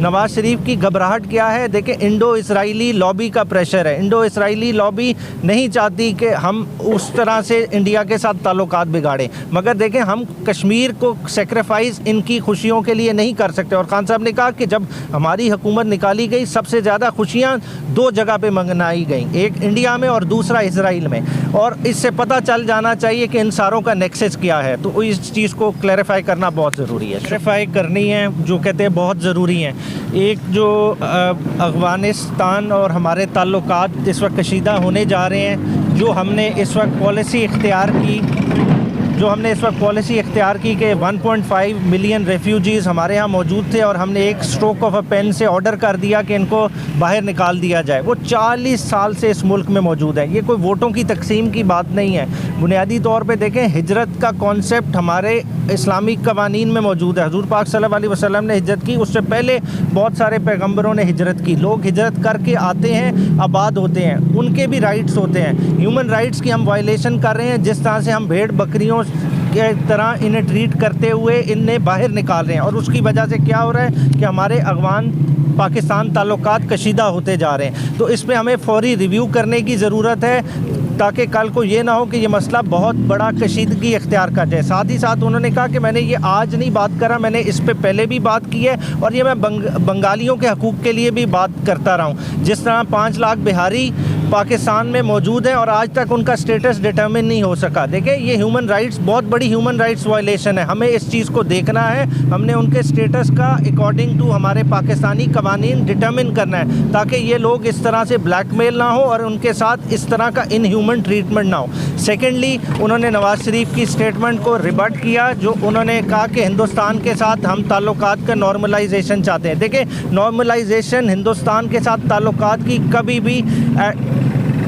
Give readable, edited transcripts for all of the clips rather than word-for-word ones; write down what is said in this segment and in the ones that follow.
नवाज शरीफ की घबराहट क्या है? देखिए, इंडो इसराइली लॉबी का प्रेशर है। इंडो इसराइली लॉबी नहीं चाहती कि हम उस तरह से इंडिया के साथ ताल्लुकात बिगाड़ें, मगर देखें, हम कश्मीर को सेक्रीफाइस इनकी खुशियों के लिए नहीं कर सकते। और खान साहब ने कहा कि जब हमारी हुकूमत निकाली गई, सबसे ज़्यादा खुशियाँ दो जगह पे मनाई गई, एक इंडिया में और दूसरा इसराइल में। और इससे पता चल जाना चाहिए कि इन सारों का नेक्सस क्या है। तो इस चीज़ को क्लैरिफाई करना बहुत ज़रूरी है, क्लैरिफाई करनी है, जो कहते हैं बहुत ज़रूरी हैं। एक जो अफ़गानिस्तान और हमारे ताल्लुकात इस वक्त कशीदा होने जा रहे हैं, जो हमने इस वक्त पॉलिसी इख्तियार की कि 1.5 मिलियन रेफ्यूजीज़ हमारे यहाँ मौजूद थे और हमने एक स्ट्रोक ऑफ अ पेन से ऑर्डर कर दिया कि इनको बाहर निकाल दिया जाए। वो 40 साल से इस मुल्क में मौजूद है। ये कोई वोटों की तकसीम की बात नहीं है। बुनियादी तौर पे देखें, हिजरत का कॉन्सेप्ट हमारे इस्लामी कवानीन में मौजूद है। हुज़ूर पाक सल्लल्लाहु अलैहि वसल्लम ने हिजरत की, उससे पहले बहुत सारे पैगम्बरों ने हिजरत की। लोग हिजरत करके आते हैं, आबाद होते हैं, उनके भी राइट्स होते हैं। ह्यूमन राइट्स की हम वायलेशन कर रहे हैं। जिस तरह से हम भेड़ बकरियों के तरह इन्हें ट्रीट करते हुए इन्हें बाहर निकाल रहे हैं, और उसकी वजह से क्या हो रहा है कि हमारे अफ़गान पाकिस्तान ताल्लुकात कशीदा होते जा रहे हैं। तो इस पे हमें फ़ौरी रिव्यू करने की ज़रूरत है, ताकि कल को ये ना हो कि ये मसला बहुत बड़ा कशीदगी इख्तियार कर जाए। साथ ही साथ उन्होंने कहा कि मैंने ये आज नहीं बात करा, मैंने इस पे पहले भी बात की है, और ये मैं बंगालियों के हकूक़ के लिए भी बात करता रहा हूँ। जिस तरह 5 लाख बिहारी पाकिस्तान में मौजूद हैं और आज तक उनका स्टेटस डिटर्मिन नहीं हो सका। देखिए, ये ह्यूमन राइट्स, बहुत बड़ी ह्यूमन राइट्स वायलेशन है। हमें इस चीज़ को देखना है। हमने उनके स्टेटस का अकॉर्डिंग टू हमारे पाकिस्तानी कवानीन डिटर्मिन करना है, ताकि ये लोग इस तरह से ब्लैकमेल ना हो और उनके साथ इस तरह का इनह्यूमन ट्रीटमेंट ना हो। सेकेंडली, उन्होंने नवाज शरीफ की स्टेटमेंट को रिबट किया, जो उन्होंने कहा कि हिंदुस्तान के साथ हम ताल्लुकात का नॉर्मलाइजेशन चाहते हैं। देखिए, नॉर्मलाइजेशन हिंदुस्तान के साथ ताल्लुकात की कभी भी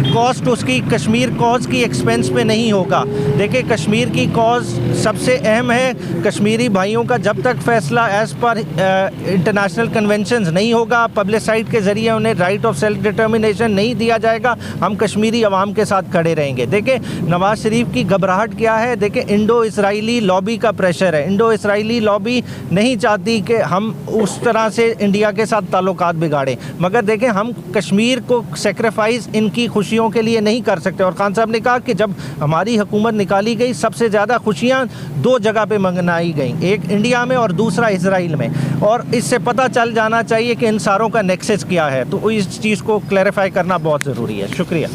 कॉस्ट उसकी कश्मीर कॉज की एक्सपेंस पे नहीं होगा। देखिए, कश्मीर की कॉज सबसे अहम है। कश्मीरी भाइयों का जब तक फ़ैसला एज़ पर इंटरनेशनल कन्वेंशंस नहीं होगा, पब्लिसाइड के ज़रिए उन्हें राइट ऑफ सेल्फ डिटर्मिनेशन नहीं दिया जाएगा, हम कश्मीरी अवाम के साथ खड़े रहेंगे। देखिए, नवाज शरीफ की घबराहट क्या है? देखिए, इंडो इसराइली लॉबी का प्रेशर है। इंडो इसराइली लॉबी नहीं चाहती कि हम उस तरह से इंडिया के साथ ताल्लुकात बिगाड़ें, मगर देखें, हम कश्मीर को सेक्रीफाइस इनकी खुशियों के लिए नहीं कर सकते। और खान साहब ने कहा कि जब हमारी हुकूमत निकाली गई, सबसे ज़्यादा खुशियाँ दो जगह पे मनाई गई, एक इंडिया में और दूसरा इसराइल में। और इससे पता चल जाना चाहिए कि इन सारों का नेक्सस क्या है। तो इस चीज़ को क्लैरिफाई करना बहुत ज़रूरी है। शुक्रिया।